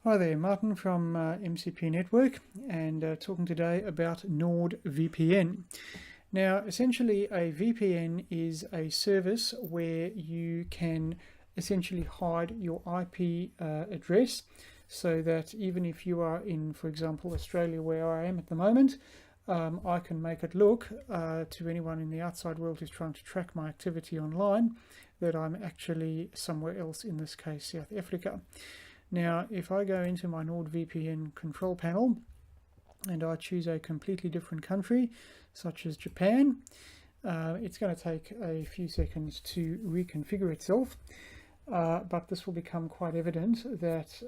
Hi there, Martin from MCP Network, and talking today about NordVPN. Now, essentially a VPN is a service where you can essentially hide your IP address, so that even if you are in, for example, Australia, where I am at the moment, I can make it look to anyone in the outside world who's trying to track my activity online that I'm actually somewhere else, in this case South Africa. Now, if I go into my NordVPN control panel and I choose a completely different country, such as Japan, it's going to take a few seconds to reconfigure itself, but this will become quite evident that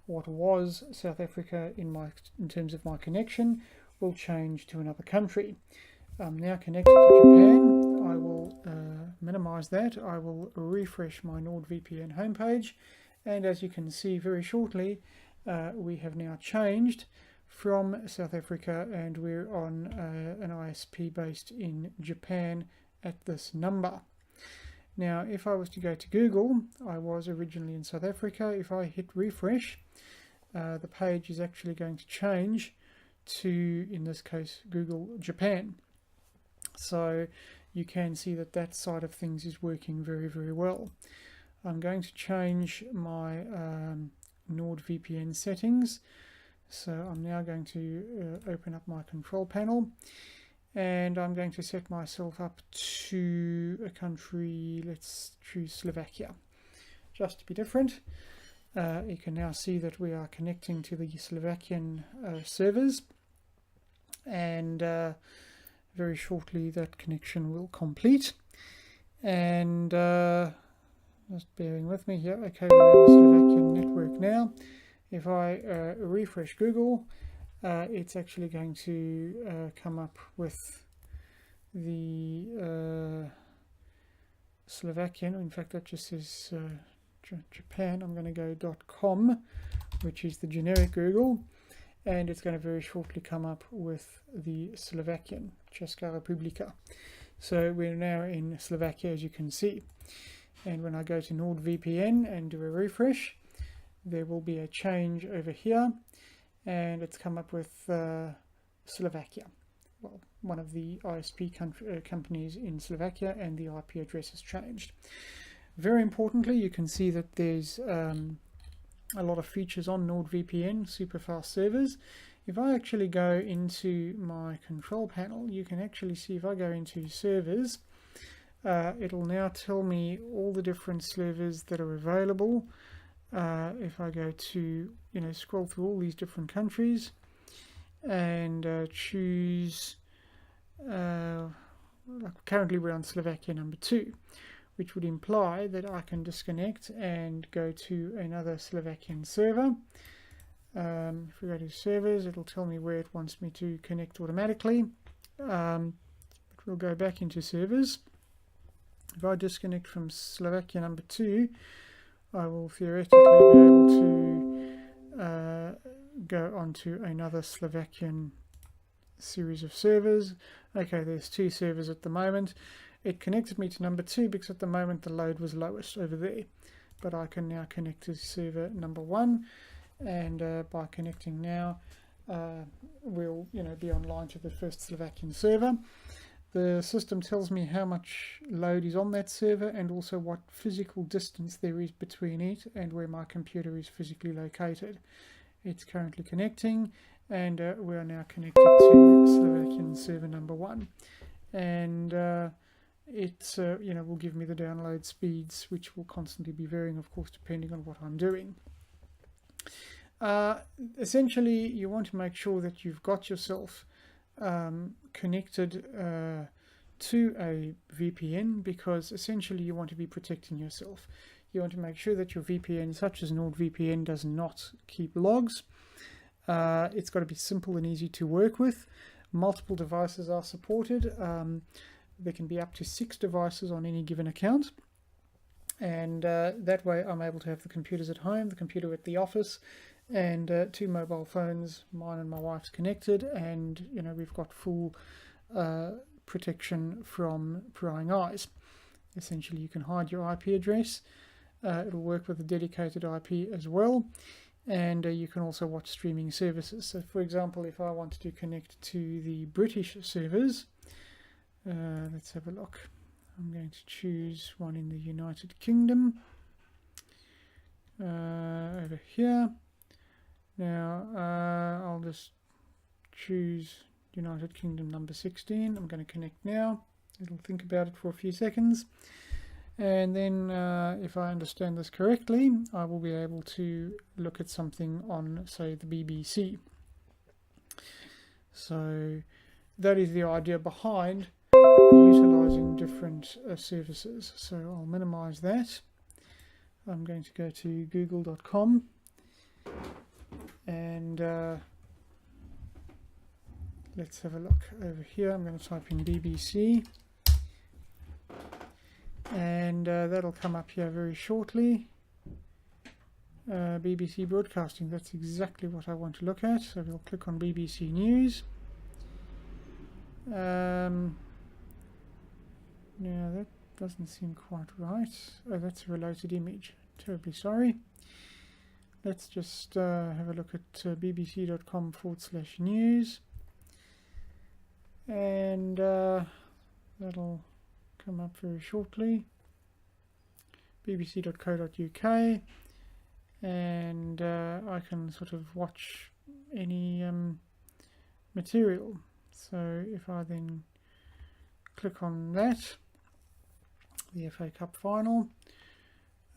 what was South Africa in terms of my connection will change to another country. I'm now connected to Japan. I will minimize that. I will refresh my NordVPN homepage. And as you can see very shortly, we have now changed from South Africa and we're on an ISP based in Japan at this number. Now, if I was to go to Google, I was originally in South Africa. If I hit refresh, the page is actually going to change to, in this case, Google Japan. So you can see that that side of things is working very, very well. I'm going to change my NordVPN settings. So I'm now going to open up my control panel and I'm going to set myself up to a country, let's choose Slovakia, just to be different. You can now see that we are connecting to the Slovakian servers, and very shortly that connection will complete. And just bearing with me here. Okay, we're in the Slovakian network now. If I refresh Google, it's actually going to come up with the Slovakian. In fact, that just says Japan. I'm going to go .com, which is the generic Google, and it's going to very shortly come up with the Slovakian, Česká republika. So we're now in Slovakia, as you can see. And when I go to NordVPN and do a refresh, there will be a change over here, and it's come up with Slovakia, well, one of the ISP companies in Slovakia, and the IP address has changed. Very importantly, you can see that there's a lot of features on NordVPN, super fast servers. If I actually go into my control panel, you can actually see, if I go into servers, it'll now tell me all the different servers that are available. If I go to, scroll through all these different countries and choose, currently we're on Slovakia number 2, which would imply that I can disconnect and go to another Slovakian server. If we go to servers, it'll tell me where it wants me to connect automatically. But we'll go back into servers. If I disconnect from Slovakia number 2, I will theoretically be able to go onto another Slovakian series of servers. Okay, there's 2 servers at the moment. It connected me to number 2 because at the moment the load was lowest over there. But I can now connect to server number 1, and by connecting now, we'll be online to the first Slovakian server. The system tells me how much load is on that server and also what physical distance there is between it and where my computer is physically located. It's currently connecting, and we are now connected to Slovakian server number 1. And it will give me the download speeds, which will constantly be varying, of course, depending on what I'm doing. Essentially, you want to make sure that you've got yourself connected to a VPN, because essentially you want to be protecting yourself. You want to make sure that your VPN, such as NordVPN, does not keep logs. It's got to be simple and easy to work with. Multiple devices are supported. There can be up to 6 devices on any given account, and that way I'm able to have the computers at home, the computer at the office, and 2 mobile phones, mine and my wife's, connected, and we've got full protection from prying eyes. Essentially, you can hide your IP address. It'll work with a dedicated IP as well, and you can also watch streaming services. So for example, if I wanted to connect to the British servers, let's have a look. I'm going to choose one in the United Kingdom, over here. Now I'll just choose United Kingdom number 16. I'm going to connect now. It'll think about it for a few seconds, and then if I understand this correctly, I will be able to look at something on, say, the BBC. So that is the idea behind utilizing different services. So I'll minimize that. I'm going to go to google.com, and let's have a look over here. I'm going to type in BBC, and that'll come up here very shortly. BBC Broadcasting, that's exactly what I want to look at. So we'll click on BBC News. Now that doesn't seem quite right. Oh, that's a related image. Terribly sorry. Let's just have a look at bbc.com/news, and that'll come up very shortly. bbc.co.uk, and I can sort of watch any material. So if I then click on that, the FA Cup final,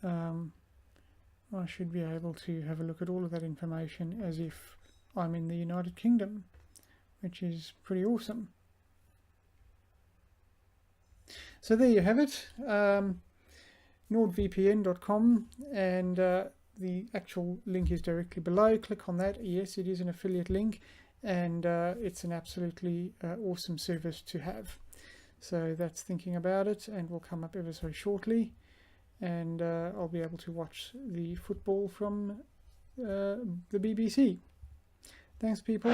I should be able to have a look at all of that information as if I'm in the United Kingdom, which is pretty awesome. So there you have it, NordVPN.com, and the actual link is directly below. Click on that. Yes, it is an affiliate link, and it's an absolutely awesome service to have. So that's thinking about it, and will come up ever so shortly, and I'll be able to watch the football from the BBC. Thanks, people.